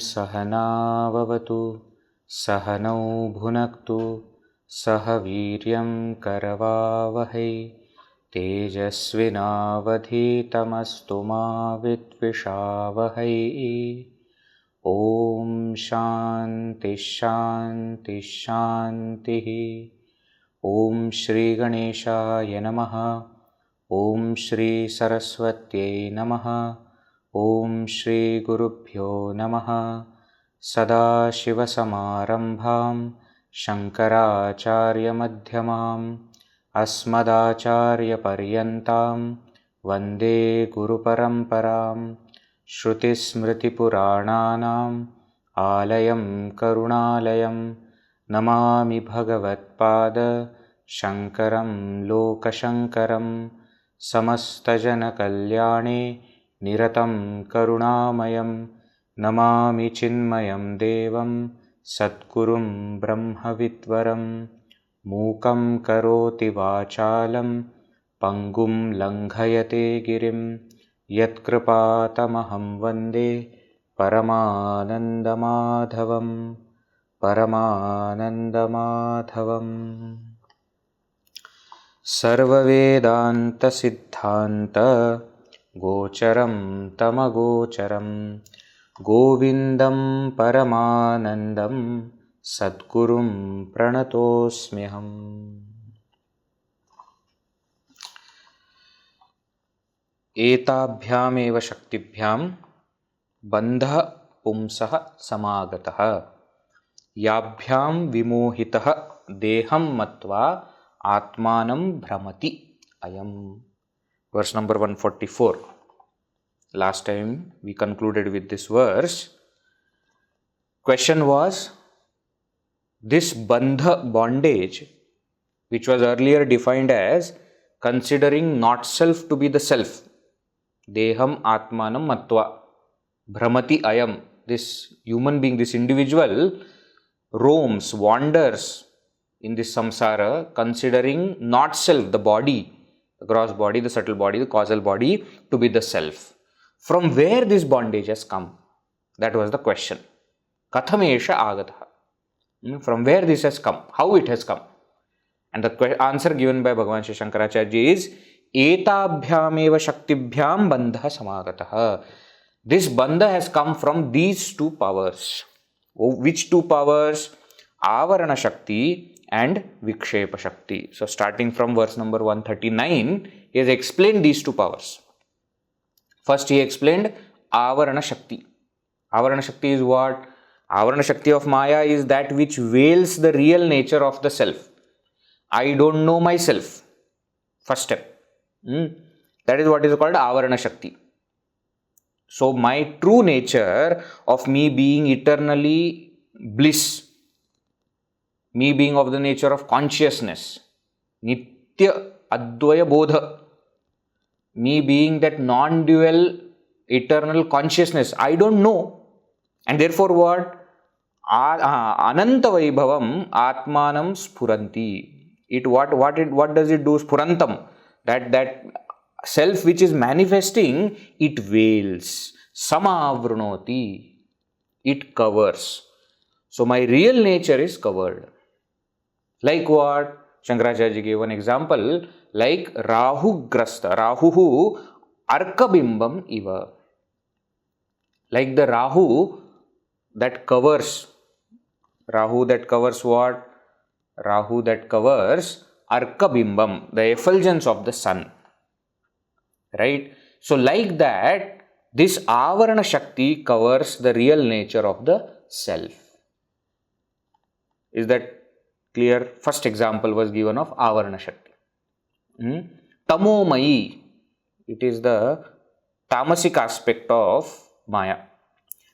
सहनाववतु सहनौ भुनक्तु सह वीर्यं करवावहै तेजस्विनावधीतमस्तु मा विद्विषावहै। ॐ शान्ति शान्ति शान्तिः। ॐ श्री गणेशाय नमः। ॐ श्री सरस्वत्यै नमः। ॐ श्री गुरुभ्यो नमः। सदाशिवसमारम्भां शङ्कराचार्यमध्यमाम् अस्मदाचार्यपर्यन्तां वन्दे गुरुपरम्परां। श्रुतिस्मृतिपुराणानाम् आलयं करुणालयं नमामि भगवत्पाद शङ्करं लोकशङ्करं। समस्तजनकल्याणे निरतं करुणामयं नमामि चिन्मयं देवं सद्गुरुं ब्रह्मविद्वरं। मूकं करोति वाचालं पङ्गुं लङ्घयते गिरिं यत्कृपातमहं वन्दे परमानन्दमाधवं परमानन्दमाधवम्। सर्ववेदान्तसिद्धान्त गोचरं तमगोचरं गोविन्दं परमानन्दं सद्गुरुं प्रणतोऽस्म्यहम्। एताभ्यामेव शक्तिभ्यां बन्धः पुंसः समागतः याभ्यां विमोहितः देहं मत्वा आत्मानं भ्रमति अयम्। Verse number 144. Last time we concluded with this verse. Question was, this bandha, bondage, which was earlier defined as considering not self to be the self, deham atmanam matva bhramati ayam, this human being, this individual roams, wanders in this samsara considering not self, the body, the gross body, the subtle body, the causal body, to be the self. From where this bondage has come? That was the question. Kathamesha agatha. From where this has come? How it has come? And the answer given by Bhagavan Shri Shankaracharya is etabhyameva shaktibhyam bandha samagatah. This bandha has come from these two powers. Which two powers? Avarana Shakti and Vikshepa Shakti. So starting from verse number 139, he has explained these two powers. First he explained Avarana Shakti. Avarana Shakti is what? Avarana Shakti of Maya is that which veils the real nature of the self. I don't know myself. First step. That is what is called Avarana Shakti. So my true nature of me being eternally bliss, me being of the nature of consciousness, Nitya Advaya Bodha, me being that non-dual eternal consciousness, I don't know. And therefore what? Ananta Vaibhavam Atmanam Spuranti. What does it do? Spurantam. That self which is manifesting, it veils. Samavrunoti. It covers. So my real nature is covered. Like what? Shankaracharya gave one example, like Rahu Grasta, Rahuhu Arkabimbam Iva. Like the Rahu that covers. Rahu that covers what? Rahu that covers Arkabimbam, the effulgence of the sun. Right? So like that, this Avarana Shakti covers the real nature of the self. Is that clear. First example was given of Avarana Shakti. Tamo mayi, it is the tamasic aspect of Maya.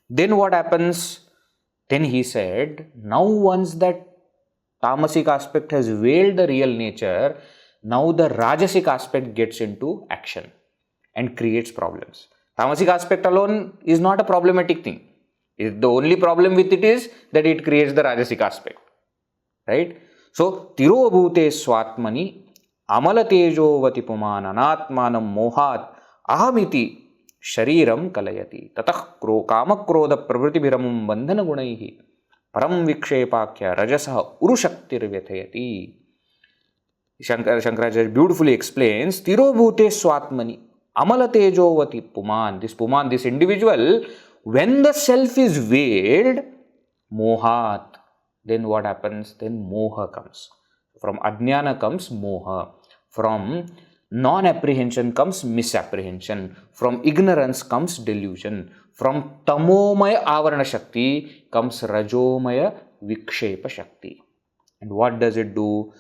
Then what happens? Then he said, now once that tamasic aspect has veiled the real nature, now the rajasic aspect gets into action and creates problems. Tamasic aspect alone is not a problematic thing. The only problem with it is that it creates the rajasic aspect. Right? So, tirobhute swatmani amalatejovati puman anatmanam mohat ahamiti shariram kalayati tatah kamakroda pravritibhiramam bandhana gunaihi param vikshepakya rajasah urushaktir vyathayati. Shankaracharya beautifully explains, tirobhute swatmani amalatejovati puman. This individual, when the self is veiled, mohat, then what happens? Then moha comes. From ajñāna comes moha. From non-apprehension comes misapprehension. From ignorance comes delusion. From tamomaya avarana shakti comes rajomaya vikshepa shakti. And what does it do?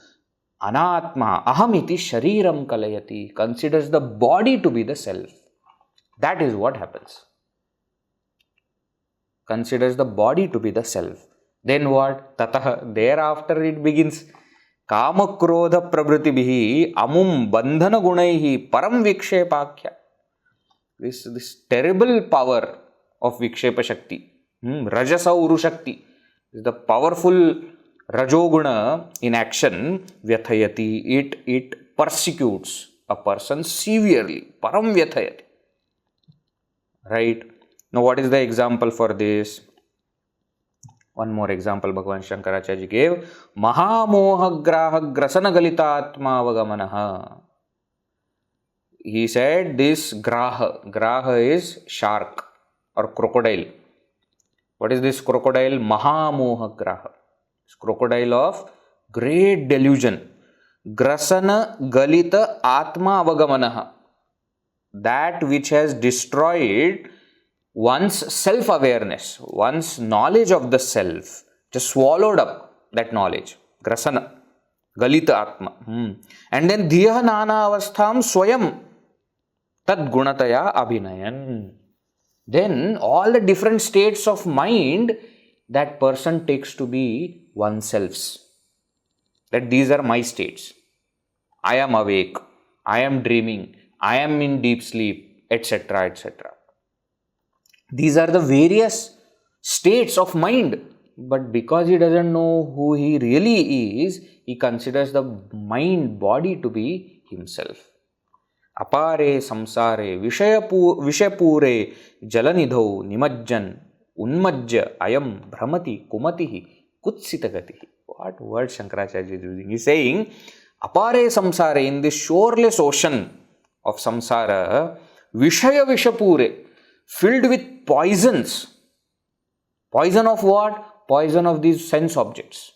Anatma ahamiti shariram kalayati, considers the body to be the self. That is what happens. Considers the body to be the self. Then what? Tatah, thereafter it begins. Kamakrodha pravritibhihi amum bandhana gunaihi param vikshepakya. This terrible power of vikshepa shakti, rajasa uru shakti, is the powerful rajoguna in action. Vyathayati, it persecutes a person severely. Param vyathayati. Right? Now what is the example for this? One more example Bhagavan Shankaracharya gave. Mahamoha graha grasana galitātmāvagamaṇah. He said this graha is shark or crocodile. What is this crocodile? Mahamoha graha. It's crocodile of great delusion. Grasana galita atma avagamanah. That which has destroyed one's self-awareness, one's knowledge of the self, just swallowed up that knowledge. Grasana, galita atma. And then dhiya nana avastham swayam tad gunataya abhinayan. Then all the different states of mind that person takes to be oneself's. That these are my states. I am awake, I am dreaming, I am in deep sleep, etc., etc. These are the various states of mind. But because he doesn't know who he really is, he considers the mind, body to be himself. Apare samsare vishapure jalanidho nimajjan unmajja ayam bhramati kumatihi kutsitagatihi. What word Shankaracharya is using? He is saying, apare samsare, in this shoreless ocean of samsara, vishapure, filled with poisons. Poison of what? Poison of these sense objects.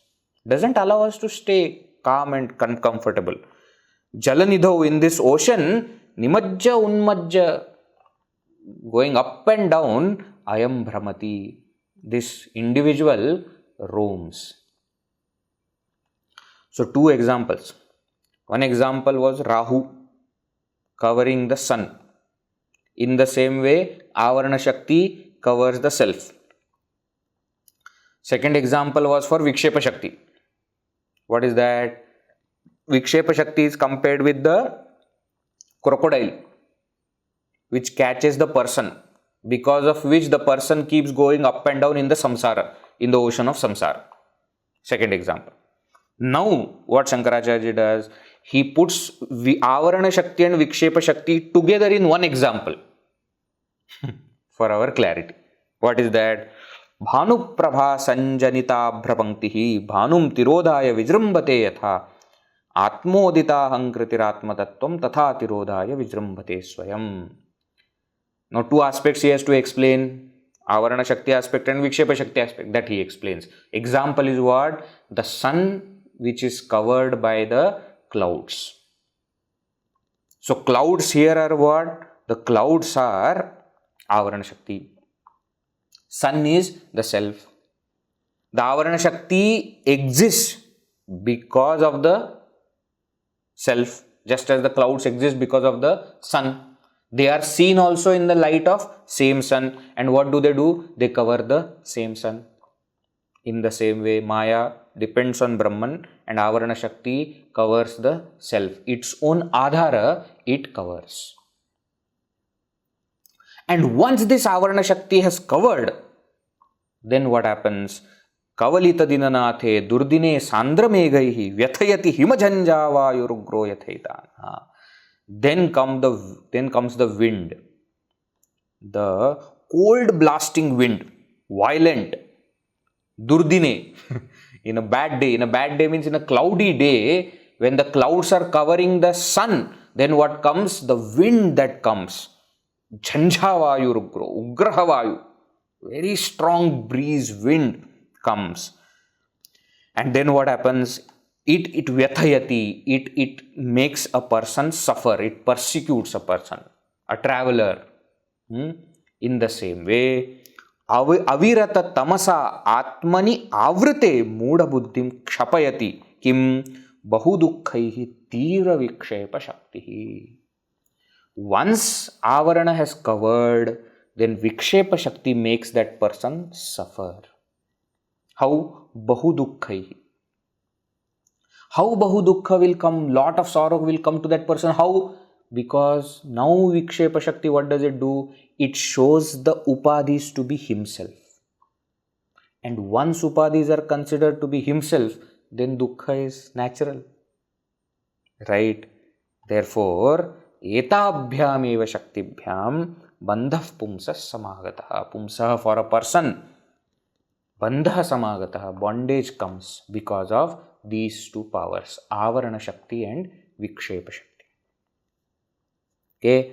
Doesn't allow us to stay calm and comfortable. Jalanidho, in this ocean, nimajja unmajja, going up and down, ayam bhramati. This individual roams. So two examples. One example was Rahu, covering the sun. In the same way, Avarana Shakti covers the self. Second example was for Vikshepa Shakti. What is that? Vikshepa Shakti is compared with the crocodile, which catches the person, because of which the person keeps going up and down in the samsara, in the ocean of samsara. Second example. Now, what Shankaracharya does, he puts Avarana Shakti and Vikshepa Shakti together in one example for our clarity. What is that? Bhanu prabha sanjanita bhrapanktihi bhanum tirodhaya vijrambate yatha atmodita hankritiratmatattvam tatha tirodhaya vijrambate swayam. Now two aspects he has to explain. Avarana Shakti aspect and Vikshepa Shakti aspect, that he explains. Example is what? The sun which is covered by the clouds. So clouds here are what? The clouds are Avarana Shakti. Sun is the self. The Avarana Shakti exists because of the self, just as the clouds exist because of the sun. They are seen also in the light of same sun. And what do? They cover the same sun. In the same way, Maya depends on Brahman and Avarana Shakti covers the self. Its own Adhara it covers. And once this Avarana Shakti has covered, then what happens? Kavalita dinanathe durdine sandramegaihi vyathayati himajhanjavayurugro yathaitan. Then comes the wind, the cold blasting wind, violent. Durdine, in a bad day. In a bad day means in a cloudy day, when the clouds are covering the sun, then what comes? The wind that comes. Jhanjavayurugro, ugrahavayu. Very strong breeze, wind comes. And then what happens? It vyathayati, it makes a person suffer, it persecutes a person, a traveler. In the same way, avirata tamasa atmani avrite mooda buddhim kshapayati kim bahudukkhaih tira vikshepa shaktihi. Once avarana has covered, then vikshepa shakti makes that person suffer. How? Bahudukkhaih. How bahudukkha will come? Lot of sorrow will come to that person. How? Because now vikshepa shakti, what does it do? It shows the upadhis to be himself. And once upadhis are considered to be himself, then dukkha is natural. Right? Therefore, etabhyam eva shaktibhyam bandhah pumsah samagataha. Pumsah for a person. Bandhah samagataha. Bondage comes because of these two powers, Avarana Shakti and Vikshepa Shakti. Okay.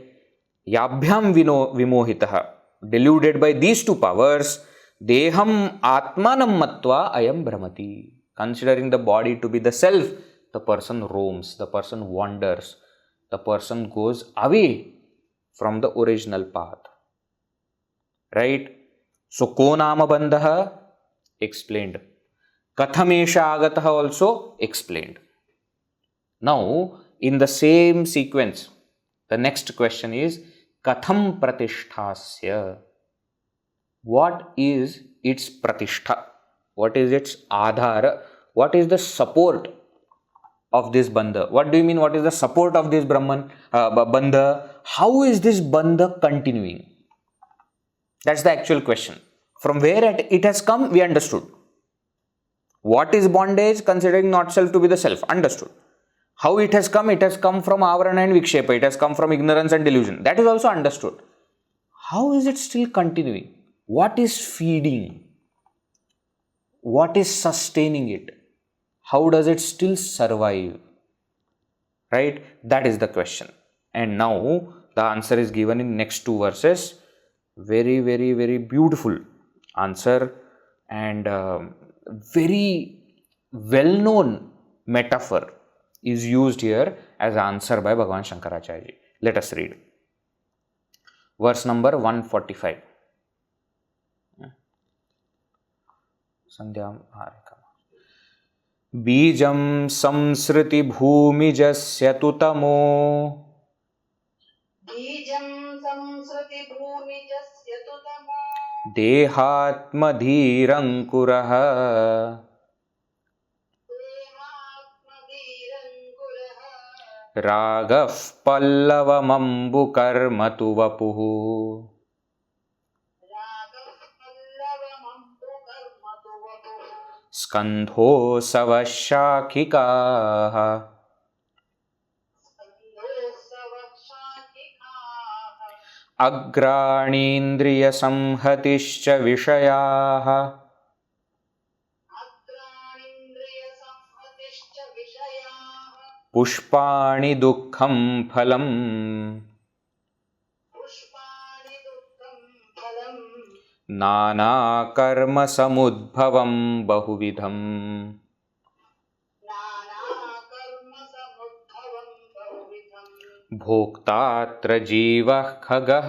Yabhyam vimohitaha. Deluded by these two powers, deham atmanam matva ayam brahmati. Considering the body to be the self, the person roams, the person wanders, the person goes away from the original path. Right? So, ko nama bandha explained. Kathamesha agataha also explained. Now, in the same sequence, the next question is Katham pratisthasya. What is its pratishtha? What is its adhara? What is the support of this bandha? What do you mean? What is the support of this bandha? How is this bandha continuing? That's the actual question. From where it has come, we understood. What is bondage? Considering not self to be the self. Understood. How it has come from avarana and vikshepa. It has come from ignorance and delusion. That is also understood. How is it still continuing? What is feeding? What is sustaining it? How does it still survive? Right? That is the question. And now the answer is given in next two verses. Very, very, very beautiful answer and very well-known metaphor is used here as answer by Bhagavan Shankaracharya. Let us read. Verse number 145. bījaṃ saṃsṛtibhūmijasya tamo dehātmadhīraṅkuro rāgaḥ pallavamambu karmatu vapuḥ skandhoo'savaḥ śākhikāḥ agrāṇīndriyasaṃhatiśca viṣayāḥ puṣpāṇi duḥkhaṃ phalaṃ nānākarmasamudbhavaṃ bahuvidhaṃ bhoktātra jīvaḥ khagaḥ.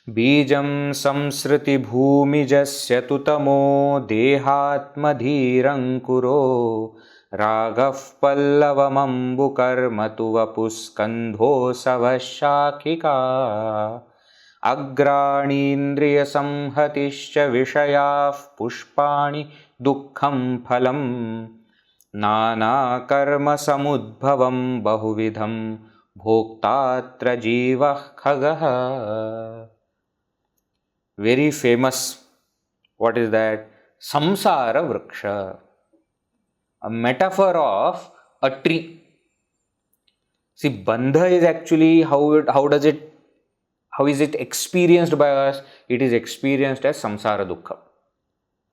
bījaṃ saṃsṛtibhūmijasya tu tamo dehātmadhīraṅkuro rāgaḥ pallavamambu karma tu vapuḥ skandhoo'savaḥ śākhikāḥ agrāṇīndriyasaṃhatiśca viṣayāḥ puṣpāṇi duḥkhaṃ phalaṃ nānākarmasamudbhavaṃ bahuvidhaṃ bhoktātra jīvaḥ khagaḥ. Very famous. What is that? Samsara vriksha. A metaphor of a tree. See, bandha is actually how is it experienced by us? It is experienced as samsara dukkha.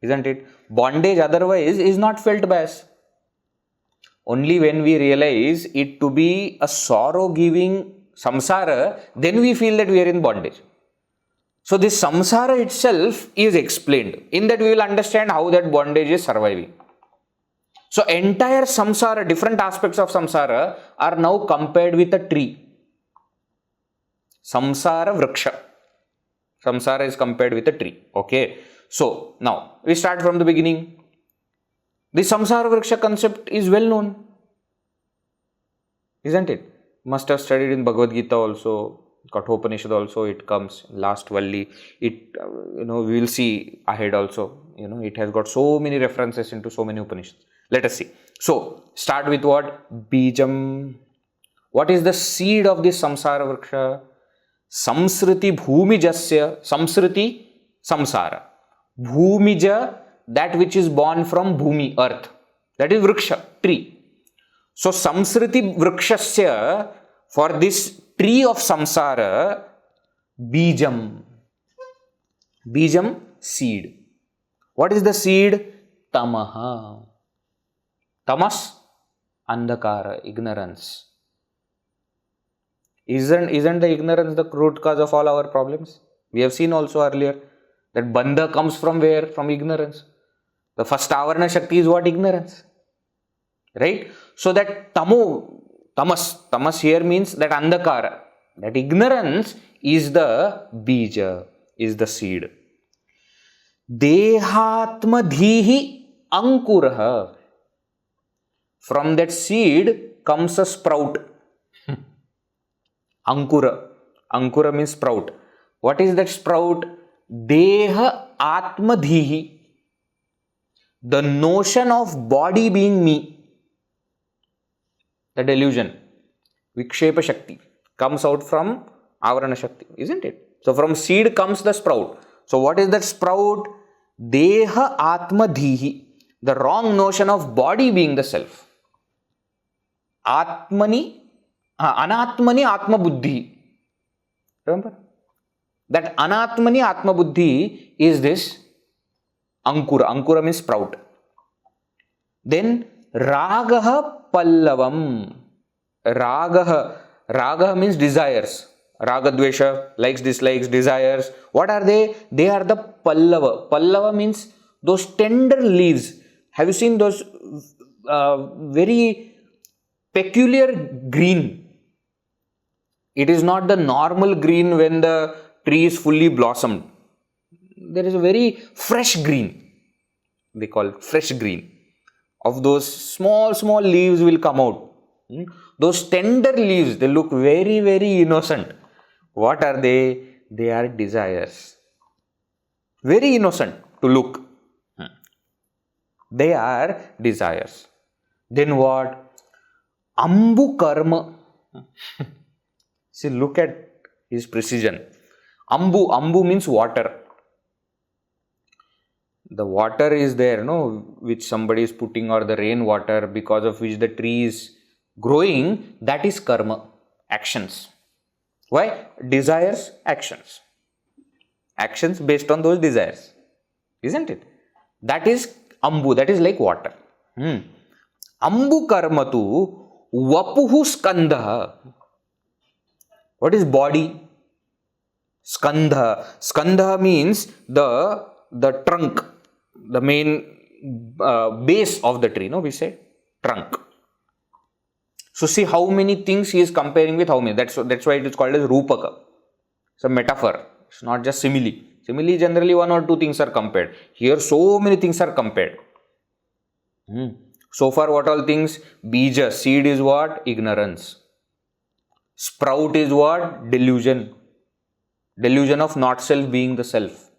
Isn't it? Bondage otherwise is not felt by us. Only when we realize it to be a sorrow-giving samsara, then we feel that we are in bondage. So this samsara itself is explained. In that we will understand how that bondage is surviving. So entire samsara, different aspects of samsara are now compared with a tree. Samsara vriksha. Samsara is compared with a tree. Okay. So now we start from the beginning. The samsara vriksha concept is well known. Isn't it? Must have studied in Bhagavad Gita also. Kathopanishad also it comes, last Valli, it we will see ahead also, it has got so many references into so many Upanishads. Let us see. So start with what? Bījaṃ. What is the seed of this samsara vriksha? saṃsṛtibhūmijasya. Saṃsṛti, samsara. Bhūmija, that which is born from bhumi, earth. That is vriksha, tree. So saṃsṛti vrikshasya, for this tree of samsara, bījaṃ. Bījaṃ, seed. What is the seed? Tamaha. Tamas, andhakara, ignorance. Isn't the ignorance the root cause of all our problems? We have seen also earlier that bandha comes from where? From ignorance. The first avarana shakti is what? Ignorance. Right? So that tamas here means that andhakara, that ignorance is the bīja, is the seed. dehātmadhīraṅkuro. From that seed comes a sprout. Ankura means sprout. What is that sprout? dehātmadhīhi. The notion of body being me. The delusion, vikshepa shakti, comes out from avarana shakti, isn't it? So from seed comes the sprout. So what is that sprout? dehātmadhīhi, the wrong notion of body being the self. Anatmani atmabuddhi. Remember? That anatmani atmabuddhi is this ankura. Ankura means sprout. Then rāgaḥ pallavam. Rāgaḥ means desires. Raga, dvesha, likes, dislikes, desires. What are they? They are the pallava. Pallava means those tender leaves. Have you seen those very peculiar green? It is not the normal green when the tree is fully blossomed. There is a very fresh green. They call it fresh green. Of those small leaves will come out. Those tender leaves, they look very, very innocent. What are they? They are desires. Very innocent to look. They are desires. Then what? Ambu karma. See, look at his precision. Ambu means water. The water is there, which somebody is putting, or the rain water because of which the tree is growing. That is karma, actions. Why? Desires, actions. Actions based on those desires. Isn't it? That is ambu, that is like water. Ambu karma tu vapuḥ skandha. What is body? Skandha. Skandha means the trunk, the main base of the tree, we say trunk. So see how many things he is comparing with how many. That's why it is called as rupaka. It's a metaphor. It's not just simile. Simile, generally one or two things are compared. Here so many things are compared. So far what all things? Bija, seed is what? Ignorance. Sprout is what? Delusion. Delusion of not self being the self.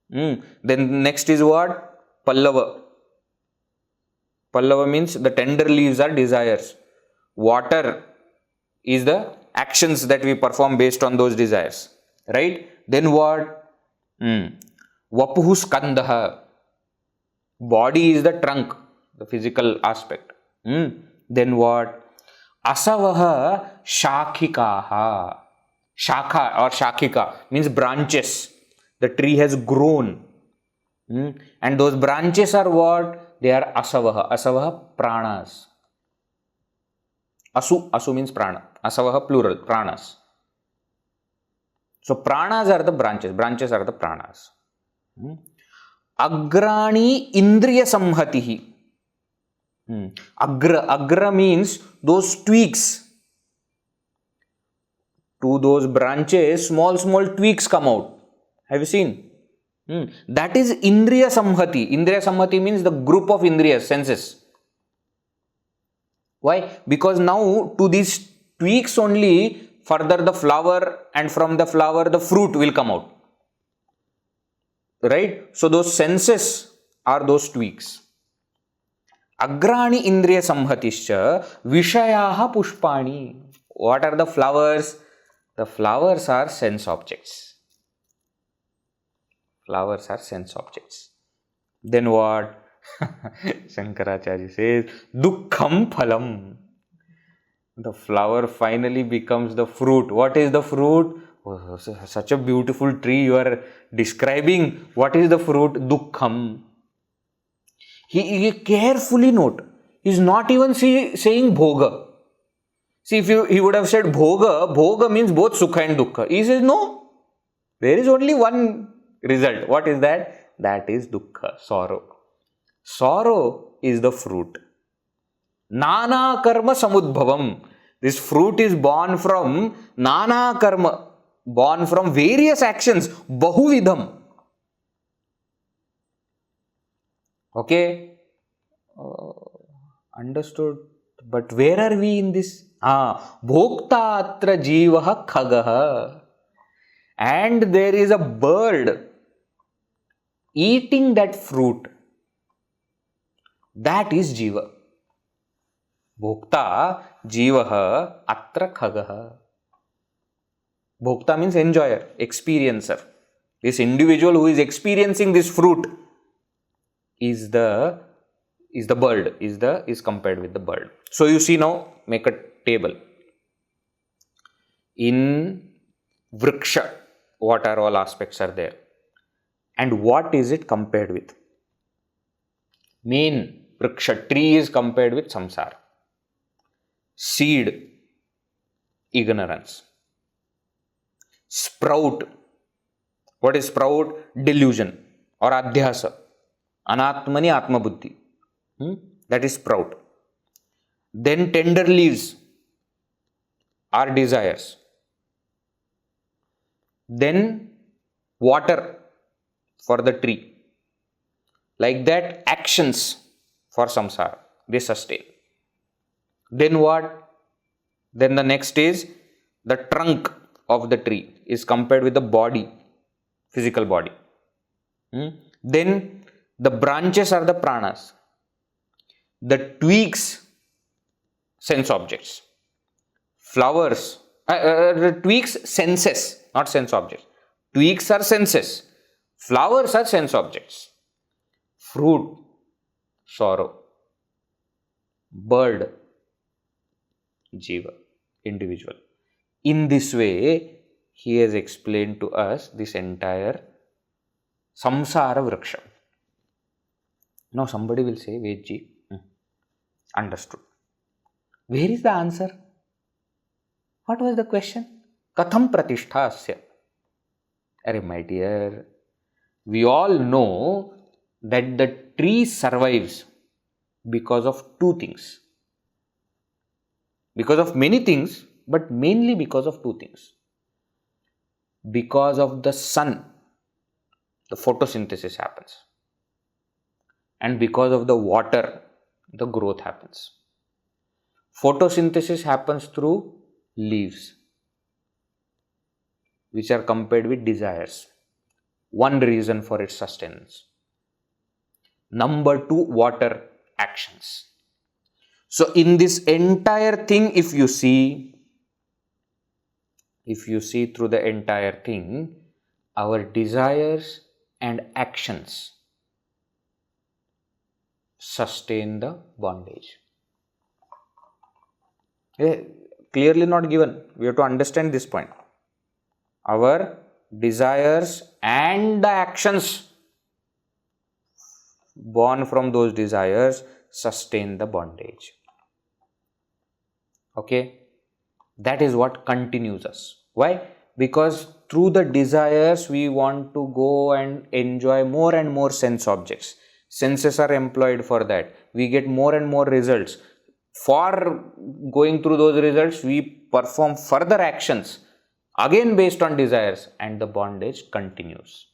Then next is what? Pallava. Pallava means the tender leaves are desires. Water is the actions that we perform based on those desires. Right? Then what? Vapuḥ skandhāh. Body is the trunk, the physical aspect. Then what? Asavaḥ śakhikāḥ. Shakha or śakhikāḥ means branches. The tree has grown. And those branches are what? They are asavaḥ. Asavaḥ pranas. Asu means prana. Asavaḥ plural, pranas. So pranas are the branches. Branches are the pranas. agrāṇīndriyasaṃhatiśca. Agra means those tweaks. To those branches, small tweaks come out. Have you seen? That is indriyasaṃhati. Indriyasaṃhati means the group of indriyas, senses. Why? Because now to these tweaks only further the flower, and from the flower the fruit will come out. Right? So those senses are those tweaks. agrāṇīndriyasaṃhatiśca viṣayāḥ puṣpāṇi. What are the flowers? The flowers are sense objects. Flowers are sense objects. Then what? Shankaracharya says, duḥkhaṃ phalaṃ. The flower finally becomes the fruit. What is the fruit? Oh, such a beautiful tree you are describing. What is the fruit? Duḥkhaṃ. He carefully note. He is not even saying bhoga. See, if he would have said bhoga means both sukha and dukkha. He says no. There is only one result. What is that? That is dukkha, sorrow. Sorrow is the fruit. nānākarmasamudbhavaṃ. This fruit is born from nānākarma, born from various actions, bahuvidhaṃ. Okay? Understood. But where are we in this? Bhoktātra jīvaḥ khagaḥ. And there is a bird eating that fruit. That is jīva. Bhokta jīvaḥ atra khagaḥ. Bhokta means enjoyer, experiencer. This individual who is experiencing this fruit is the bird, is compared with the bird. So you see now, make a table. In vriksha, what are all aspects are there? And what is it compared with? Main vriksha, tree is compared with samsara. Seed, ignorance. Sprout, what is sprout? Delusion or adhyasa. Anatmani atmabuddhi. That is sprout. Then tender leaves are desires. Then water for the tree. Like that, actions for samsara. They sustain. Then what? Then the next is the trunk of the tree is compared with the body, physical body. Then the branches are the pranas. The twigs, sense objects. Flowers, the twigs, senses, not sense objects. Twigs are senses. Flowers are sense objects. Fruit, sorrow. Bird, jiva, individual. In this way, he has explained to us this entire samsara vriksha. Now somebody will say, Vedji, understood. Where is the answer? What was the question? Katham pratisthasya. Arey, my dear, we all know that the tree survives because of two things. Because of many things, but mainly because of two things. because of the sun, the photosynthesis happens. And because of the water, the growth happens. Photosynthesis happens through leaves, which are compared with desires. One reason for its sustenance. Number two, water actions. So in this entire thing, if you see through the entire thing, our desires and actions sustain the bondage. Clearly not given. We have to understand this point. Our desires and the actions born from those desires sustain the bondage. Okay? That is what continues us. Why? Because through the desires we want to go and enjoy more and more sense objects. Senses are employed for that. We get more and more results. For going through those results, we perform further actions, again based on desires, and the bondage continues.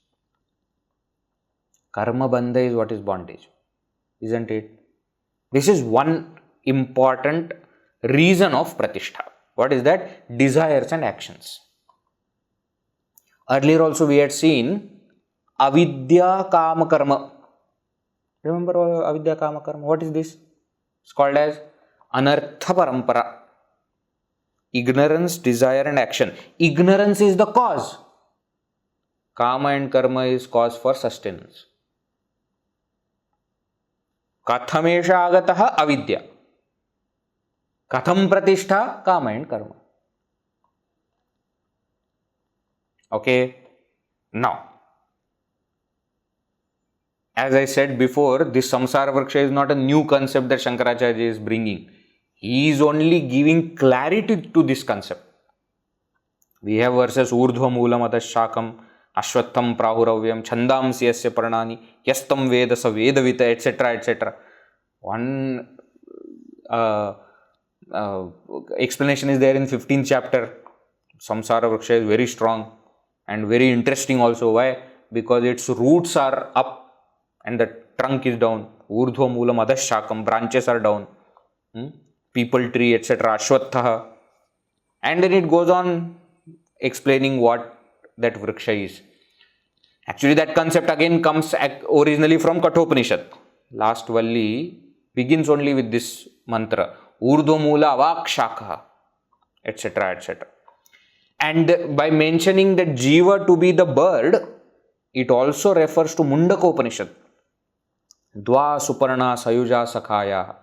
Karma bandha is what is bondage, isn't it? This is one important reason of pratishtha. What is that? Desires and actions. Earlier also we had seen avidya kama karma. Remember avidya kama karma? What is this? It's called as anartha parampara. Ignorance, desire and action. Ignorance is the cause. Kama and karma is cause for sustenance. Kathamesha agataha avidya. Katham pratishtha? Kama and karma. Okay. Now, as I said before, this samsara vriksha is not a new concept that Shankaracharya is bringing. He is only giving clarity to this concept. We have verses urdhva moolam atas shakam, ashwatham prahuravyam, chandamsi yasya parnani, yastam veda sa vedavita, etc. etc. One explanation is there in 15th chapter. Samsara vriksha is very strong and very interesting also. Why? Because its roots are up and the trunk is down. Urdhva moolam adas shakam, branches are down. People tree, etc. Ashwatthah. And then it goes on explaining what that vriksha is. Actually, that concept again comes originally from Kathopanishad. Last valli begins only with this mantra. Urdhva moola avak śakhikāḥ, etc. etc. And by mentioning that jiva to be the bird, it also refers to Mundakopanishad. Dva suparna sayuja sakhaya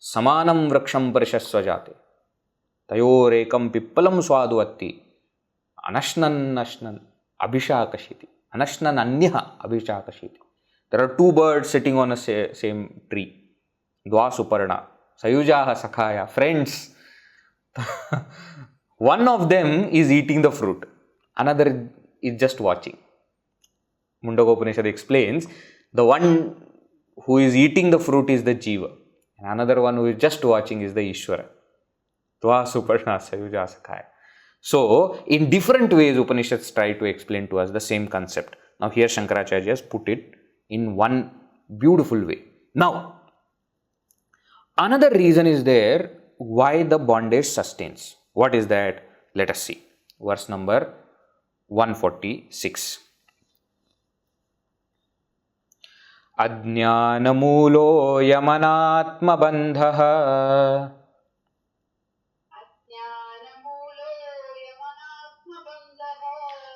samanam vraksham parishasvajate tayorekam pippalam swaduvatti anashnan abhishakashiti anashnan anyaha abhishakashiti. There are two birds sitting on a same tree. Dva suparna sayujaha sakhaya, friends. One of them is eating the fruit, another is just watching. Mundakopanishad explains the one who is eating the fruit is the jiva, and another one who is just watching is the Ishvara. Dva suparna sayuja sakhaya. So, in different ways, Upanishads try to explain to us the same concept. Now, here Shankaracharya has put it in one beautiful way. Now, another reason is there why the bondage sustains. What is that? Let us see. Verse number 146. ajñānamūlo'yamanātmabandho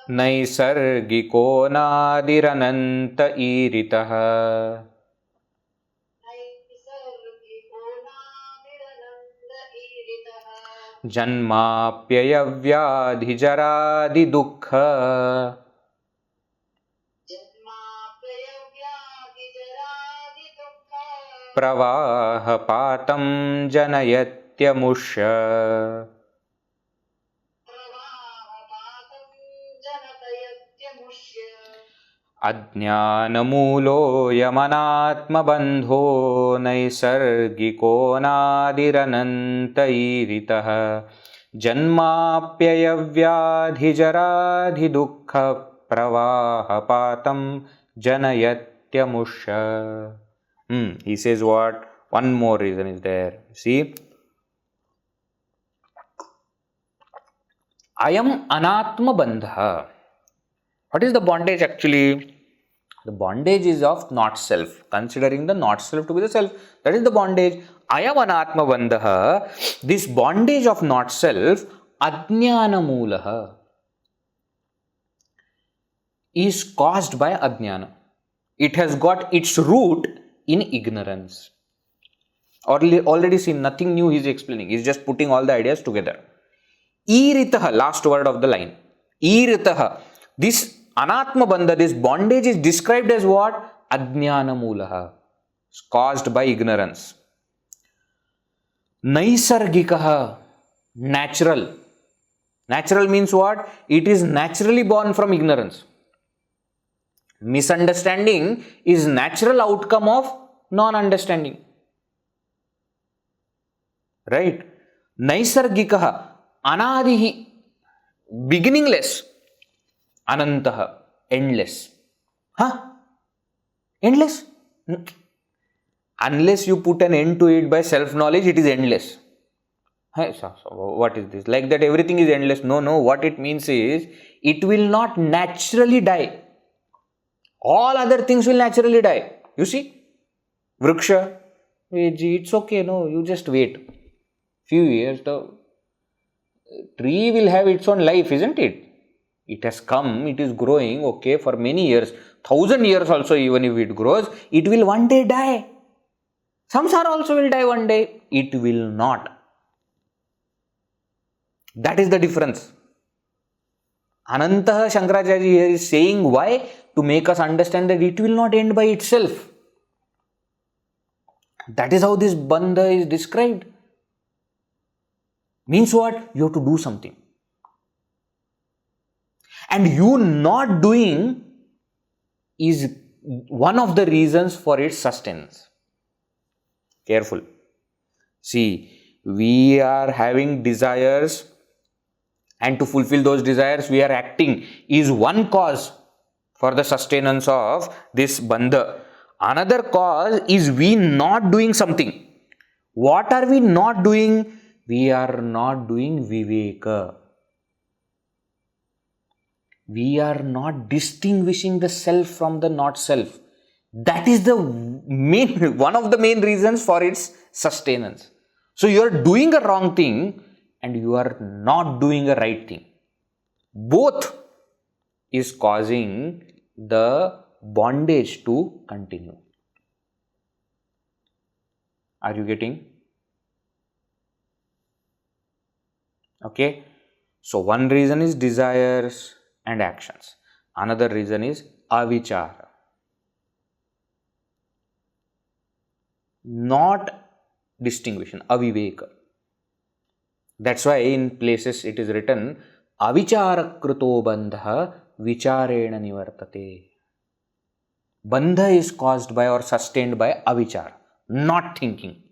naisargiko'nādirananta īritaḥ janmāpyayavyādhijarādiduḥkha pravāhapātaṃ janayatyamuṣya. ajñānamūlo'yamanātmabandho naisargiko'nādirananta īritaḥ janmāpyayavyādhijarādiduḥkha pravāhapātaṃ janayatyamuṣya. He says what? One more reason is there. See, ayam anātmabandha. What is the bondage actually? The bondage is of not self, considering the not self to be the self. That is the bondage. Ayam anātmabandha. This bondage of not self, ajñānamūlo'yamanātmabandho, is caused by ajñāna. It has got its root in ignorance. Already seen, nothing new he is explaining. He is just putting all the ideas together. īritaḥ, last word of the line. īritaḥ. This anātmabandha, this bondage is described as what? Ajñānamūlo'yamanātmabandho. It's caused by ignorance. naisargiko'nādirananta. Natural. Natural means what? It is naturally born from ignorance. Misunderstanding is natural outcome of non-understanding. Right? naisargiko'nādirananta. Anadihi. Beginningless. Anantaha. Endless. Endless? Unless you put an end to it by self-knowledge, it is endless. So what is this? Like that everything is endless. No. What it means is, it will not naturally die. All other things will naturally die. You see? Vriksha. It's okay. No, you just wait. Few years, the tree will have its own life, isn't it? It has come, it is growing, okay, for many years. 1,000 years also, even if it grows, it will one day die. Samsara also will die one day. It will not. That is the difference. Anantaha Shankaracharya is saying why? To make us understand that it will not end by itself. That is how this bandha is described. Means what? You have to do something. And you not doing is one of the reasons for its sustenance. Careful. See, we are having desires, and to fulfill those desires we are acting is one cause for the sustenance of this bandha. Another cause is we not doing something. What are we not doing? We are not doing viveka. We are not distinguishing the self from the not self. That is the one of the main reasons for its sustenance. So you are doing a wrong thing and you are not doing a right thing. Both is causing the bondage to continue. Are you getting? Okay. So one reason is desires and actions. Another reason is avichara. Not distinguishing, aviveka. That's why in places it is written, avichara kruto bandha vicārena nivartate. Bandha is caused by or sustained by avichara, not thinking.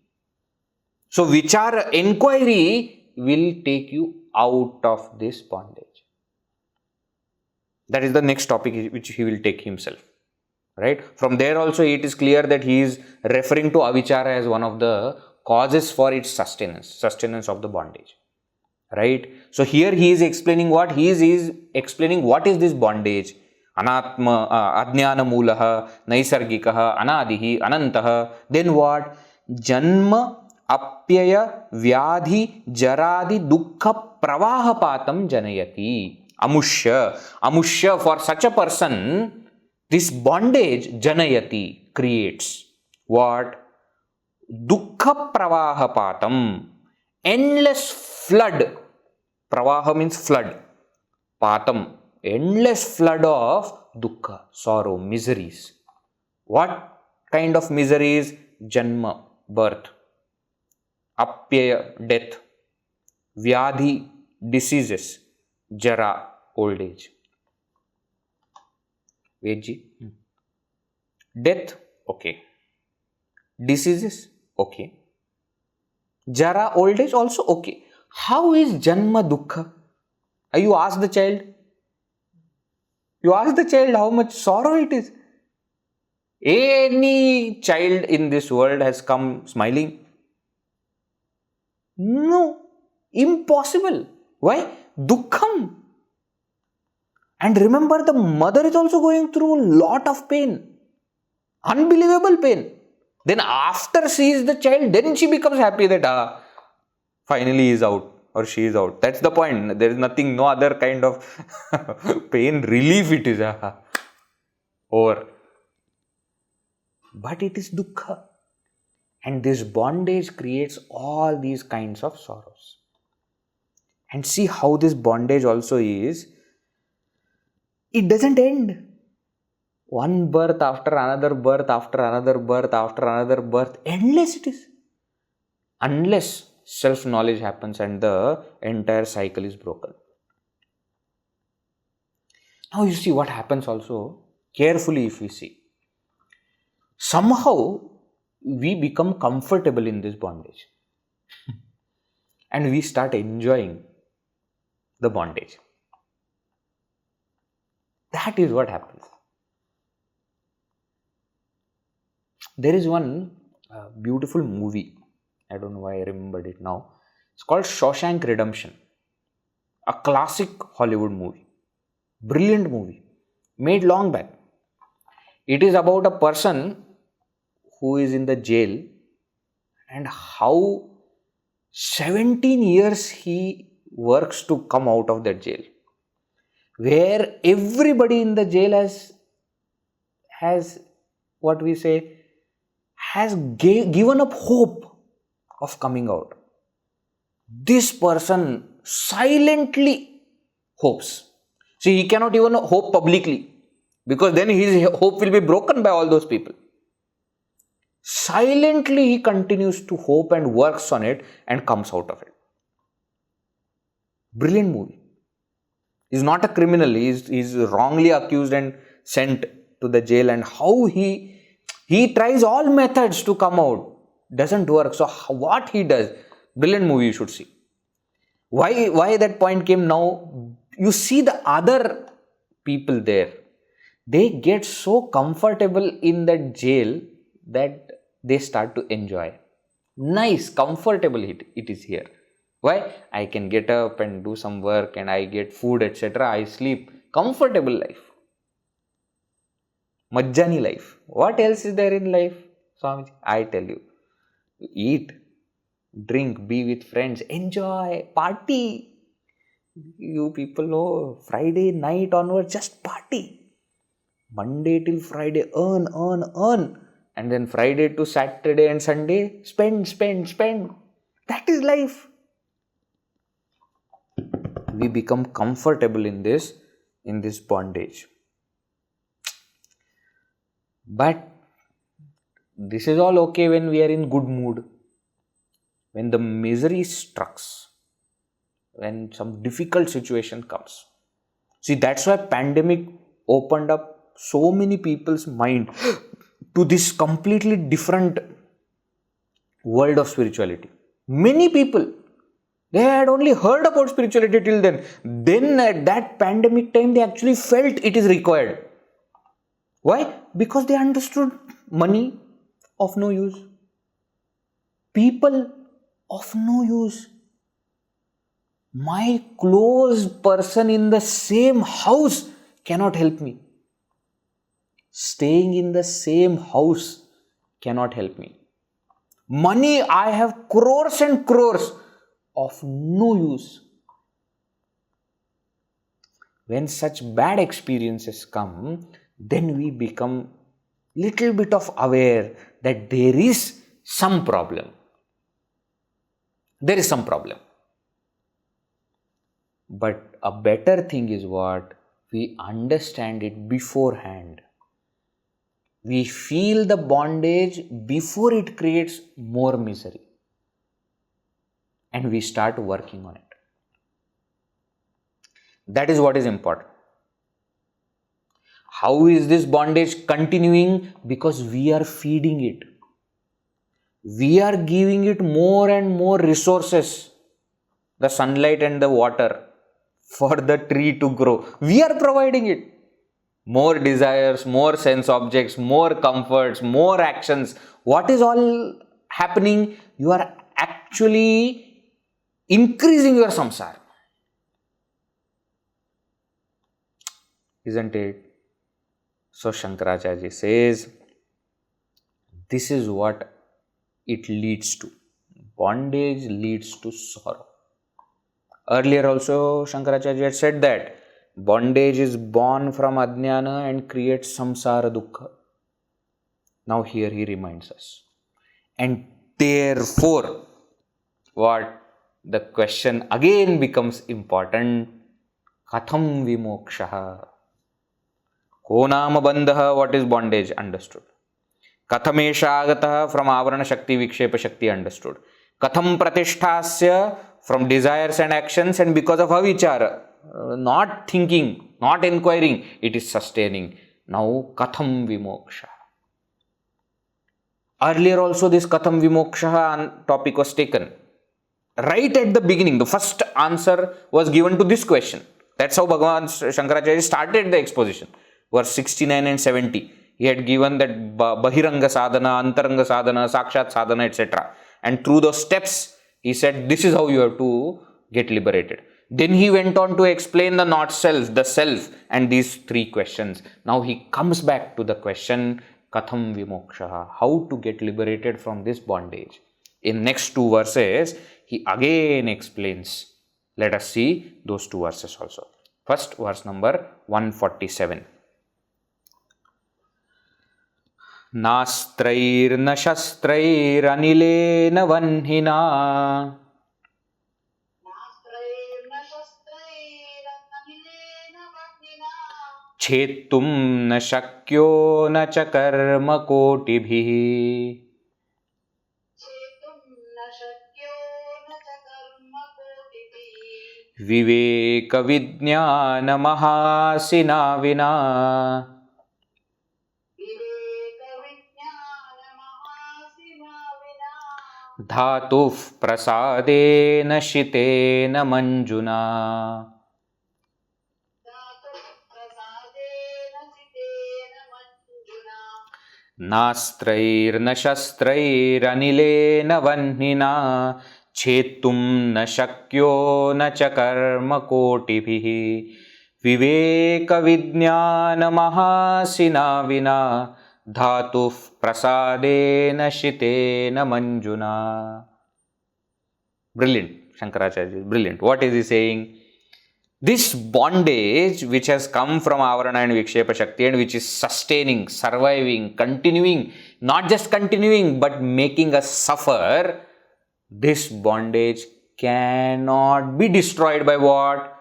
So vichara, inquiry, will take you out of this bondage. That is the next topic which he will take himself. Right? From there also it is clear that he is referring to avichara as one of the causes for its sustenance of the bondage. Right? So here he is explaining what? He is explaining what is this bondage. Ajñānamūlo'yamanātmabandho, naisargiko'nādirananta, anadihi, anantaha. Then what? janmāpyayavyādhijarādiduḥkha pravāhapātaṃ janayati. For such a person, this bondage, janayati, creates what? Duḥkha pravāhapātaṃ. Endless flood. Pravaha means flood. Patam. Endless flood of dukkha, sorrow, miseries. What kind of miseries? Janma, birth. Apyaya, death. Vyādhi, diseases. Jara, old age. Vedji. Death, okay. Diseases, okay. Jara, old age, also okay. How is janma dukkha? You ask the child. You ask the child how much sorrow it is. Any child in this world has come smiling? No. Impossible. Why? Duḥkhaṃ. And remember, the mother is also going through a lot of pain. Unbelievable pain. Then after she is the child, then she becomes happy that finally he is out or she is out. That's the point. There is nothing, no other kind of pain relief it is. Over. But it is dukkha. And this bondage creates all these kinds of sorrows. And see how this bondage also is. It doesn't end. One birth after another birth, after another birth, after another birth. Endless it is. Unless self-knowledge happens and the entire cycle is broken. Now you see what happens also. Carefully if we see. Somehow we become comfortable in this bondage. And we start enjoying the bondage. That is what happens. There is one beautiful movie. I don't know why I remembered it now. It's called Shawshank Redemption. A classic Hollywood movie. Brilliant movie. Made long back. It is about a person who is in the jail and how 17 years he works to come out of that jail. Where everybody in the jail has what we say, has given up hope of coming out. This person silently hopes. See, he cannot even hope publicly because then his hope will be broken by all those people. Silently he continues to hope and works on it and comes out of it. Brilliant movie. He's not a criminal. He's wrongly accused and sent to the jail, and how he tries all methods to come out. Doesn't work. So what he does, brilliant movie, you should see. Why that point came now? You see the other people there. They get so comfortable in that jail that they start to enjoy. Nice, comfortable it is here. Why? I can get up and do some work and I get food, etc. I sleep. Comfortable life. Majjani life. What else is there in life, Swamiji? I tell you. Eat, drink, be with friends, enjoy, party. You people know, Friday night onward, just party. Monday till Friday, earn. And then Friday to Saturday and Sunday, spend. That is life. We become comfortable in this bondage. But this is all okay when we are in good mood. When the misery strikes, when some difficult situation comes. See, that's why pandemic opened up so many people's mind to this completely different world of spirituality. Many people, they had only heard about spirituality till then. Then at that pandemic time, they actually felt it is required. Why? Because they understood money of no use. People of no use. My close person in the same house cannot help me. Staying in the same house cannot help me. Money, I have crores and crores of no use. When such bad experiences come, then we become little bit of aware that there is some problem. There is some problem. But a better thing is what? We understand it beforehand. We feel the bondage before it creates more misery. And we start working on it. That is what is important. How is this bondage continuing? Because we are feeding it. We are giving it more and more resources. the sunlight and the water for the tree to grow. We are providing it. More desires, more sense objects, more comforts, more actions. What is all happening? You are actually increasing your samsara. Isn't it? So Shankaracharya says, this is what it leads to. Bondage leads to sorrow. Earlier also Shankaracharya had said that bondage is born from ajñāna and creates samsara dukkha. Now here he reminds us. And therefore, what? The question again becomes important. Katham vimokshaha? Ko-nāma-bandha, what is bondage? Understood. Kathamesha agataha, from avarana shakti, vikshepa shakti, understood. Katham pratisthasya, from desires and actions, and because of avichara, not thinking, not inquiring, it is sustaining. Now katham vimoksha. Earlier also this katham vimoksha topic was taken. Right at the beginning, the first answer was given to this question. That's how Bhagavan Shankaracharya started the exposition. Verse 69 and 70. He had given that bahiranga sadhana, antaranga sadhana, sakshat sadhana, etc. And through those steps, he said, this is how you have to get liberated. Then he went on to explain the not self, the self, and these three questions. Now he comes back to the question, katham vimoksha, how to get liberated from this bondage. In next two verses, he again explains. Let us see those two verses also. First, verse number 147. Nāstrairna śastrairanilena vanhina chettum na shakyo na cha karma kotibhi vivekavidñānamahasina vina dhātuh prasadena shitena manjuna. Nāstrairna śastrairanilena vanhina chettum na shakyo na cha karma kotibhi vivekavidñānamahasina vina dhātuh prasadena shitena manjuna. Brilliant. Shankaracharya is brilliant. What is he saying? This bondage which has come from avarana and vikshepa shakti and which is sustaining, surviving, continuing, not just continuing but making us suffer, this bondage cannot be destroyed by what?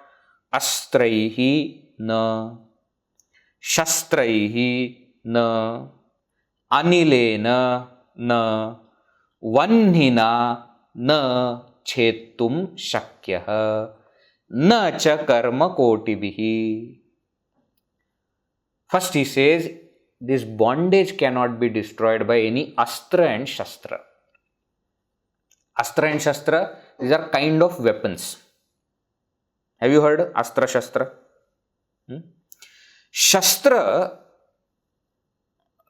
Astraihi na, shastraihi na, anilena na, vanhina na chettum shakyah na cha karma kotibhi. First he says, this bondage cannot be destroyed by any astra and shastra. Astra and shastra, these are kind of weapons. Have you heard astra shastra? Shastra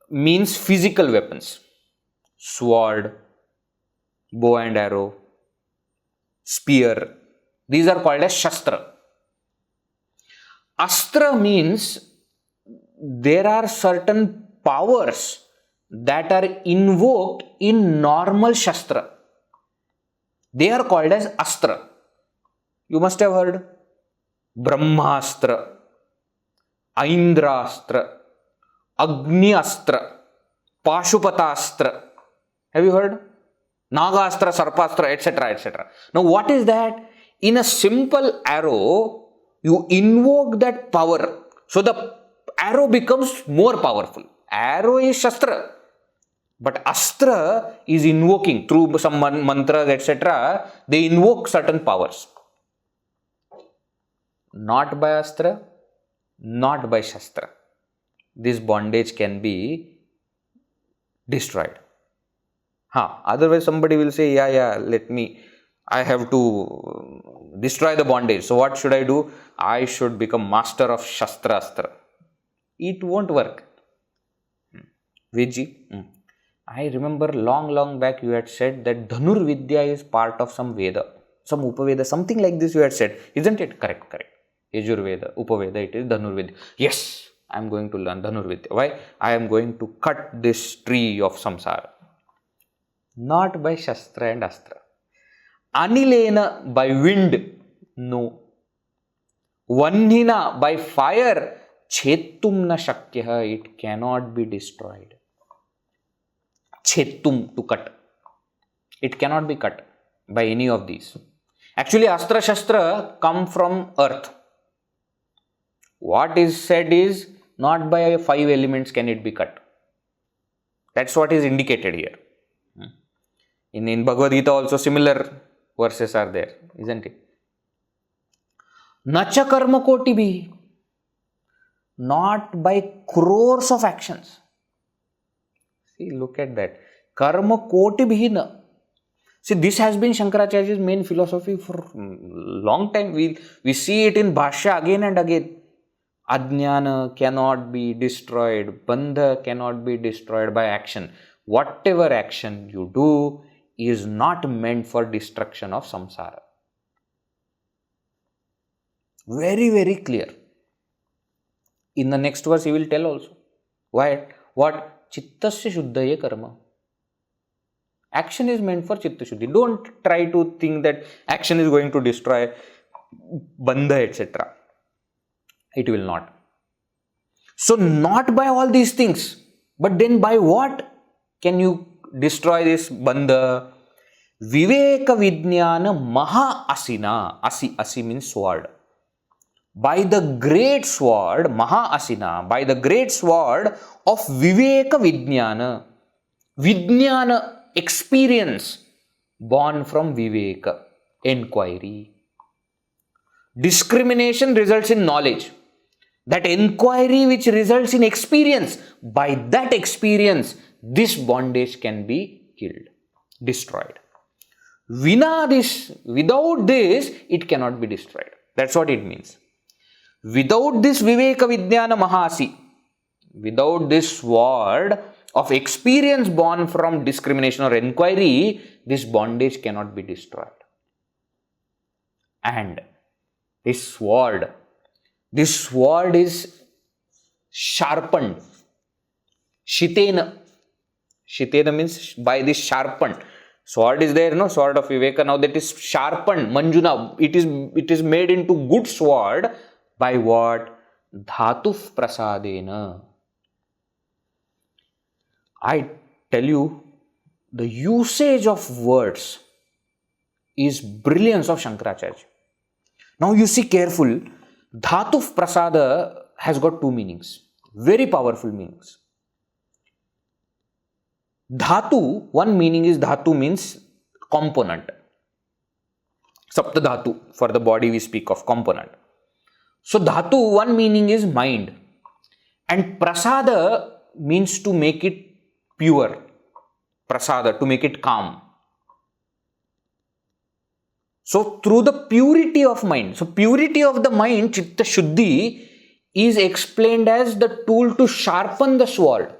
means physical weapons. Sword, bow and arrow, spear. These are called as shastra. Astra means there are certain powers that are invoked in normal shastra. They are called as astra. You must have heard Brahmastra, Aindrastra, Agniastra, Pashupatastra. Have you heard? Nagastra, Sarpastra, etc. etc. Now what is that? In a simple arrow, you invoke that power. So the arrow becomes more powerful. Arrow is shastra. But astra is invoking through some mantras, etc. They invoke certain powers. Not by astra, not by shastra. This bondage can be destroyed. Otherwise somebody will say, yeah, let me I have to destroy the bondage. So what should I do? I should become master of shastrastra. It won't work. Viji, I remember long back you had said that Dhanurvidya is part of some Veda, some Upaveda, something like this you had said. Isn't it? Correct. Yajurveda, Upaveda, it is Dhanurvidya. Yes, I am going to learn Dhanurvidya. Why? I am going to cut this tree of samsara. Not by Shastra and Astra. Anilena by wind. No. Vannina by fire. Chetum na shakyaha. It cannot be destroyed. Chetum, to cut. It cannot be cut by any of these. Actually, Astra Shastra come from earth. What is said is not by 5 elements can it be cut. That's what is indicated here. In Bhagavad Gita also similar verses are there, isn't it? Nacha karma koti bhi. Not by crores of actions. See, look at that. Karma koti bhi na. See, this has been Shankaracharya's main philosophy for long time. We see it in Bhashya again and again. Ajñāna cannot be destroyed. Bandha cannot be destroyed by action. Whatever action you do is not meant for destruction of samsara. Very clear. In the next verse he will tell also. Why? What? Chittasya shuddhaye karma. Action is meant for chitta shuddhi. Don't try to think that action is going to destroy bandha, etc. It will not. So not by all these things, but then by what can you destroy this bandha? Viveka vijñāna maha asina. Asi means sword. By the great sword, maha asina, by the great sword of viveka vijñāna. Vijñāna, experience, born from viveka, inquiry. Discrimination results in knowledge. That inquiry which results in experience, by that experience, this bondage can be killed, destroyed. Without this, it cannot be destroyed. That's what it means. Without this viveka vijñāna mahasi, without this sword of experience born from discrimination or inquiry, this bondage cannot be destroyed. And this sword is sharpened. Shitena. Shitena means by this sharpened. Sword is there, no? Sword of Viveka. Now that is sharpened. Manjuna. It is made into good sword by what? Dhatuf prasadena. I tell you, the usage of words is brilliance of Shankaracharya. Now you see careful. Dhatuf prasada has got 2 meanings. Very powerful meanings. Dhatu, one meaning is dhatu means component. Sapta dhatu, for the body we speak of component. So dhatu, one meaning is mind. And prasada means to make it pure. Prasada, to make it calm. So through the purity of mind, so purity of the mind, chitta shuddhi, is explained as the tool to sharpen the sword.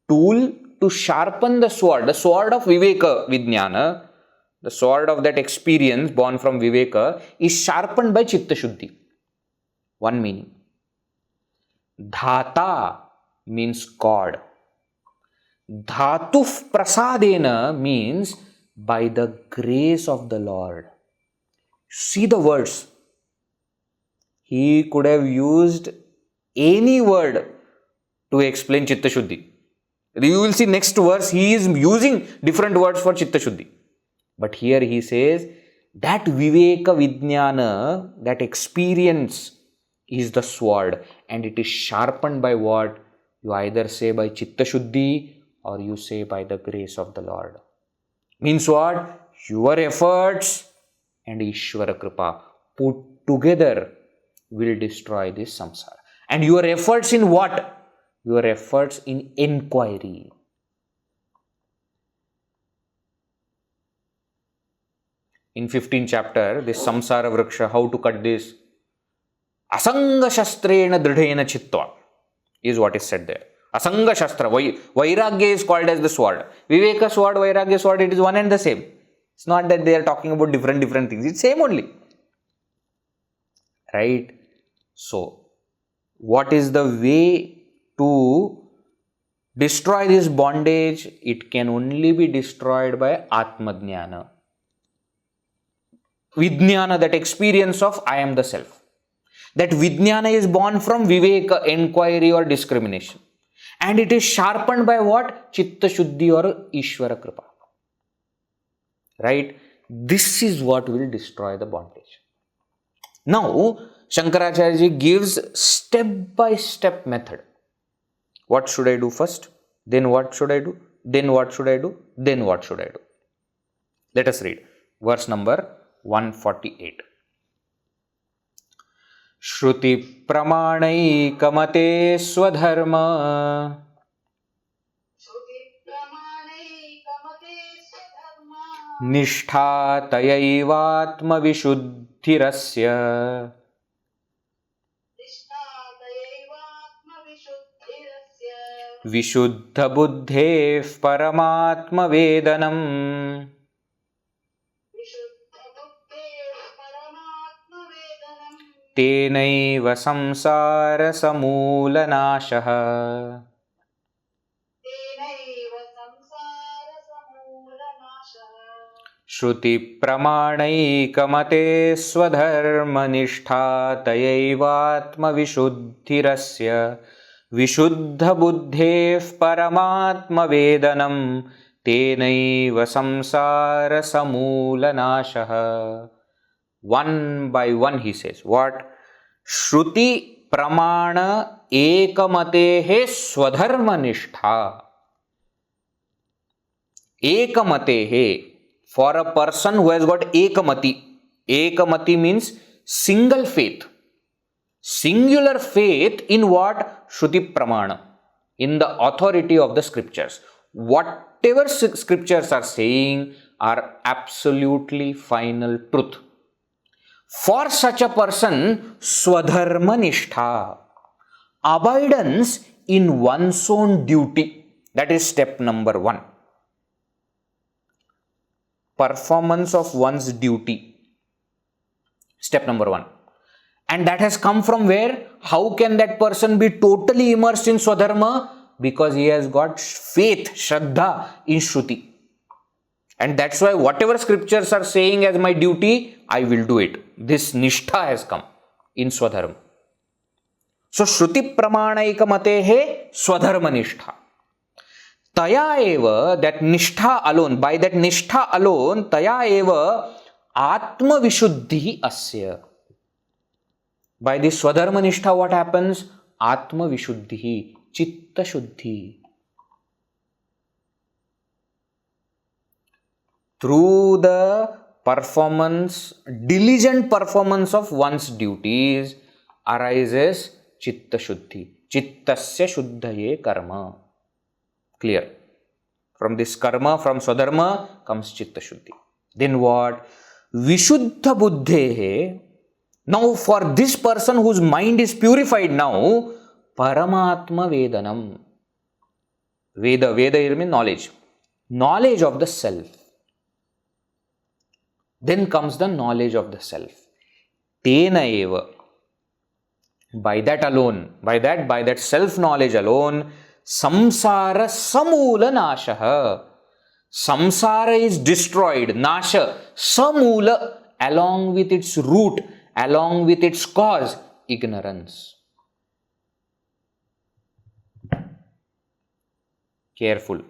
Tool to sharpen the sword of viveka vijñāna, the sword of that experience born from viveka, is sharpened by chitta shuddhi. One meaning. Dhata means God. Dhatuf prasadena means by the grace of the Lord. See the words. He could have used any word to explain chitta shuddhi. You will see next verse, he is using different words for chitta shuddhi. But here he says that viveka vijñāna, that experience is the sword, and it is sharpened by what? You either say by chitta shuddhi or you say by the grace of the Lord. Means what? Your efforts and Ishvara Kripa put together will destroy this samsara. And your efforts in what? Your efforts in inquiry. in 15th chapter, this samsara vriksha, how to cut this. Asanga śastrena dridhena chittva is what is said there. Asanga shastra, vairagya is called as the sword. Viveka sword, vairagya sword, it is one and the same. It's not that they are talking about different things. It's same only. Right? So, what is the way to destroy this bondage? It can only be destroyed by atmajnana. Vijnana, that experience of I am the self. That vijnana is born from viveka, inquiry or discrimination. And it is sharpened by what? Chitta shuddhi or Ishvara kripa. Right? This is what will destroy the bondage. Now, Shankaracharya gives step-by-step method. What should I do first? Then what should I do? Then what should I do? Then what should I do? Let us read verse number 148. Shruti pramanai kamate swadharma nishtha tayaivatma vishuddhirasya vishuddha buddhev paramatma vedanam tenaiva samsara samūlanāśah. Shruti pramanai kamate swadharma nishtha tayaivatma vishuddhirasya vishuddha buddhev paramatma vedanam tenaiva samsara samūlanāśah. One by one he says, what? Shruti pramana ekamatehe swadharma nishtha. Ekamatehe, for a person who has got ekamati. Ekamati means single faith. Singular faith in what? Shruti pramana. In the authority of the scriptures. Whatever scriptures are saying are absolutely final truth. For such a person, swadharma nishtha, abidance in one's own duty. That is step number 1. Performance of one's duty. Step number 1. And that has come from where? How can that person be totally immersed in swadharma? Because he has got faith, shraddha in Shruti. And that's why whatever scriptures are saying as my duty, I will do it. This nishtha has come in swadharma. So, Shruti pramanaikamatehe swadharma nishtha. Taya eva, that nishtha alone, by that nishtha alone, taya eva atma vishuddhi asya. By this swadharma nishtha, what happens? Atma vishuddhi, chitta shuddhi. Through the performance, diligent performance of one's duties arises chitta shuddhi. Chittasya shuddhaye karma. Clear? From this karma, from swadharma comes chitta shuddhi. Then what? Vishuddha buddhehe. Now for this person whose mind is purified now, paramatma vedanam. Veda here means knowledge. Knowledge of the self. Then comes the knowledge of the self. Tena eva. By that alone, by that self-knowledge alone, samsara samūlanāśah. Samsara is destroyed. Nasha, samūla, along with its root, along with its cause, ignorance. Careful.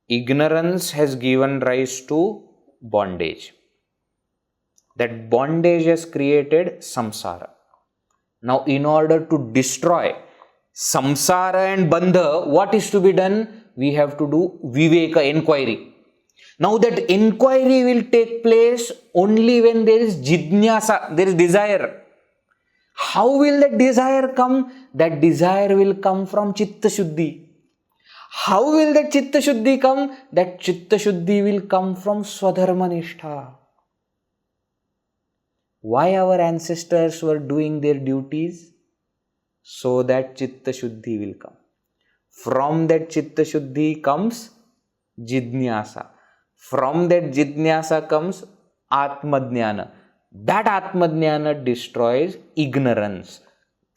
Ignorance has given rise to bondage. That bondage has created samsara. Now, in order to destroy samsara and bandha, what is to be done? We have to do viveka, inquiry. Now, that inquiry will take place only when there is jidnyasa, there is desire. How will that desire come? That desire will come from chitta shuddhi. How will that chitta shuddhi come? That chitta shuddhi will come from swadharma nishtha. Why our ancestors were doing their duties? So that Chitta Shuddhi will come. From that Chitta Shuddhi comes Jidnyasa. From that Jidnyasa comes Atmadhyana. That Atmadhyana destroys ignorance.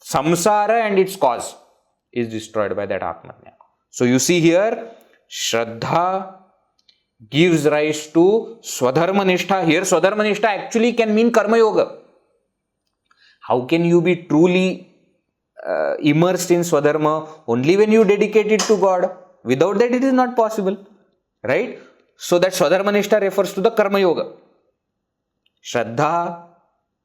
Samsara and its cause is destroyed by that Atmadhyana. So you see here, Shraddha gives rise to Swadharmanishta. Here Swadharmanishta actually can mean Karma Yoga. How can you be truly immersed in Swadharma? Only when you dedicate it to God. Without that it is not possible. Right? So that Swadharmanishta refers to the Karma Yoga. Shraddha,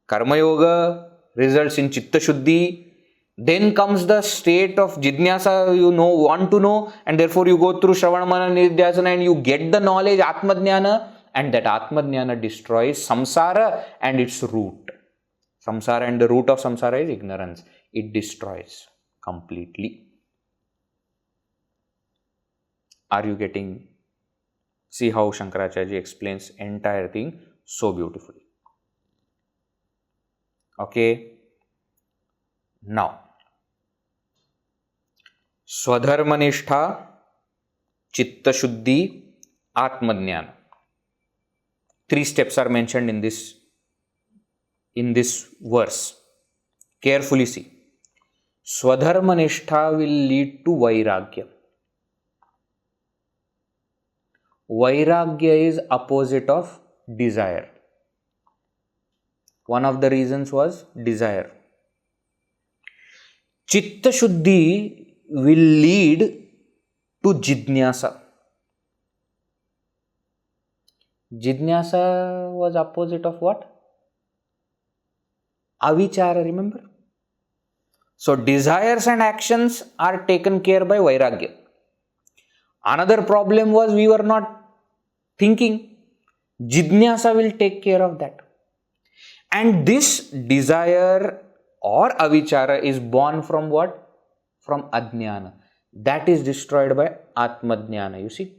Karma Yoga results in Chitta Shuddhi. Then comes the state of Jidnyasa, you know, want to know, and therefore you go through Shravana Manana Nidhyasana and you get the knowledge, Atmadhyana, and that Atmadhyana destroys Samsara and its root. Samsara, and the root of Samsara is ignorance. It destroys completely. Are you getting? See how Shankaracharya explains entire thing so beautifully. Okay. Now, Swadharmanishta, Chitta Shuddhi, Atmadhyana. 3 steps are mentioned in this verse. Carefully see. Swadharmanishta will lead to Vairagya. Vairagya is opposite of desire. One of the reasons was desire. Chitta Shuddhi will lead to Jidnyasa. Jidnyasa was opposite of what? Avichara, remember? So desires and actions are taken care by Vairagya. Another problem was we were not thinking. Jidnyasa will take care of that. And this desire or avichara is born from what? From ajñāna. That is destroyed by Atmadhyana. You see?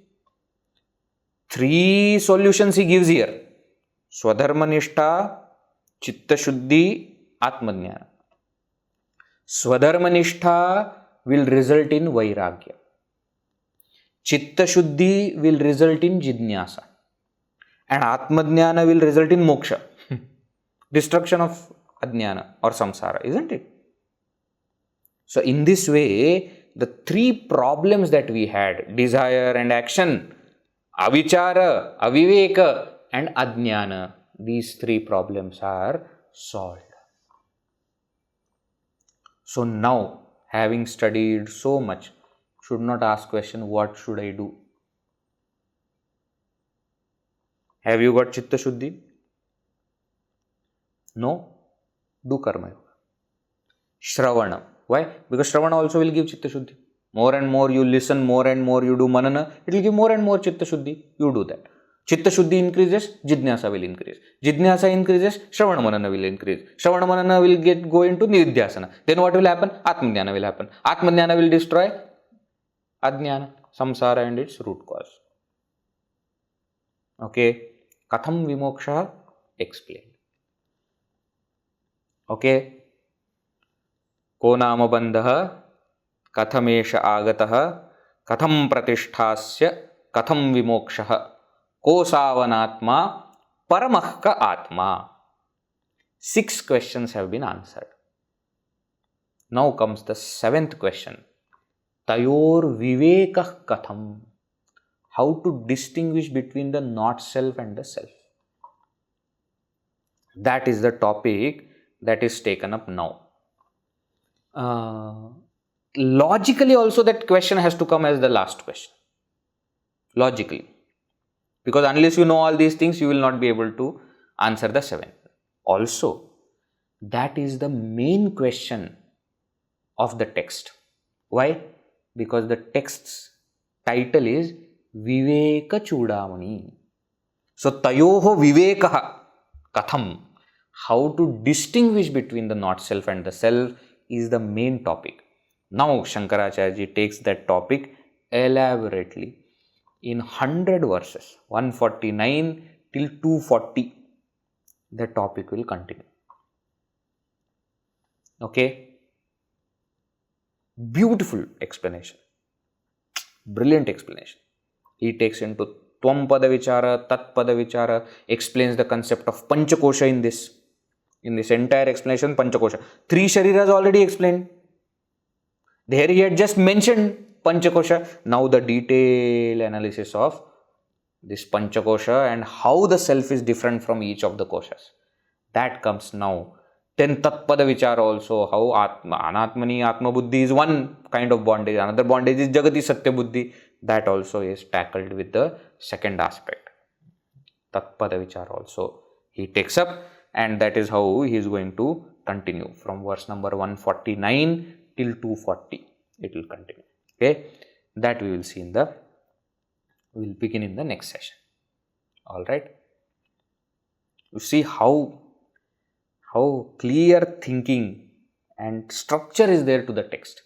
3 solutions he gives here. Swadharmanishta, Chitta Shuddhi, Atmadhyana. Swadharmanishta will result in Vairagya. Chitta Shuddhi will result in Jidnyasa. And Atmadhyana will result in Moksha. Destruction of Ajnana or Samsara, isn't it? So in this way, the 3 problems that we had, desire and action, avichara, aviveka and ajnana, these 3 problems are solved. So now, having studied so much, should not ask question, what should I do? Have you got Chitta Shuddhi? No? Do Karma Yoga. Shravana. Why? Because Shravana also will give Chitta Shuddhi. More and more you listen, more and more you do Manana, it will give more and more Chitta Shuddhi. You do that. Chitta Shuddhi increases, Jidnyasa will increase. Jidnyasa increases, Shravana Manana will increase. Shravana Manana will go into Nidhyasana. Then what will happen? Atmadhyana will happen. Atmadhyana will destroy Ajnana, Samsara and its root cause. Okay. Katham Vimoksha explained. Okay. Ko nama bandha, kathamesha agataha, katham pratisthasya, katham vimokshaha, ko savanatma, paramahka atma. 6 questions have been answered. Now comes the 7th question. Tayor vivekah katham. How to distinguish between the not self and the self. That is the topic that is taken up now. Logically also that question has to come as the last question. Logically. Because unless you know all these things, you will not be able to answer the 7th. Also, that is the main question of the text. Why? Because the text's title is Vivekachoodamani. So, tayoho vivekaha katham. How to distinguish between the not self and the self is the main topic. Now, Shankaracharya takes that topic elaborately in 100 verses, 149 till 240. The topic will continue. Okay? Beautiful explanation. Brilliant explanation. He takes into tvam pada vichara, tat pada vichara, explains the concept of panchakosha in this. In this entire explanation, panchakosha. 3 shariras already explained. There he had just mentioned panchakosha. Now the detailed analysis of this panchakosha and how the self is different from each of the koshas. That comes now. Then tatpada vichara also, how anatmani atma buddhi is one kind of bondage, another bondage is jagati satya buddhi. That also is tackled with the second aspect. Tatpada vichara also he takes up, and that is how he is going to continue from verse number 149 till 240. It will continue. Okay, that we will see in the, we will begin in the next session. All right. You see how clear thinking and structure is there to the text.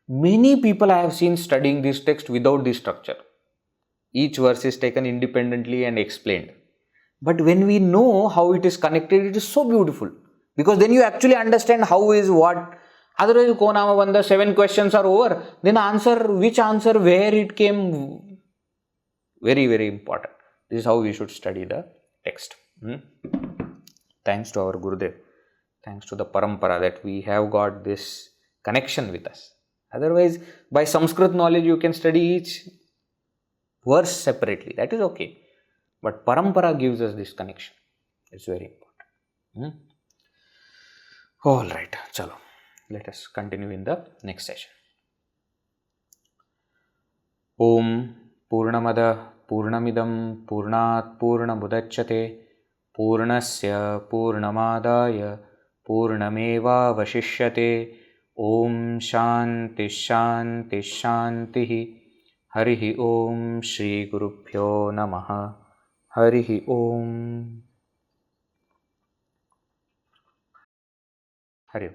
Many people I have seen studying this text without this structure. Each verse is taken independently and explained. But when we know how it is connected, it is so beautiful. Because then you actually understand how is what. Otherwise, konamabandha, 7 questions are over. Then which answer, where it came, very, very important. This is how we should study the text. Thanks to our Gurudev. Thanks to the parampara that we have got this connection with us. Otherwise, by Sanskrit knowledge, you can study each verse separately. That is okay. But parampara gives us this connection. It's very important. All right. Chalo. Let us continue in the next session. Om Purnamada Purnamidam Purnat Purnamudachyate Purnasya Purnamadaya Purnameva Vashishyate. Om Shanti Shanti Shanti. Harihi Om Shri Gurubhyo Namaha. Harihi Om. Hari Om.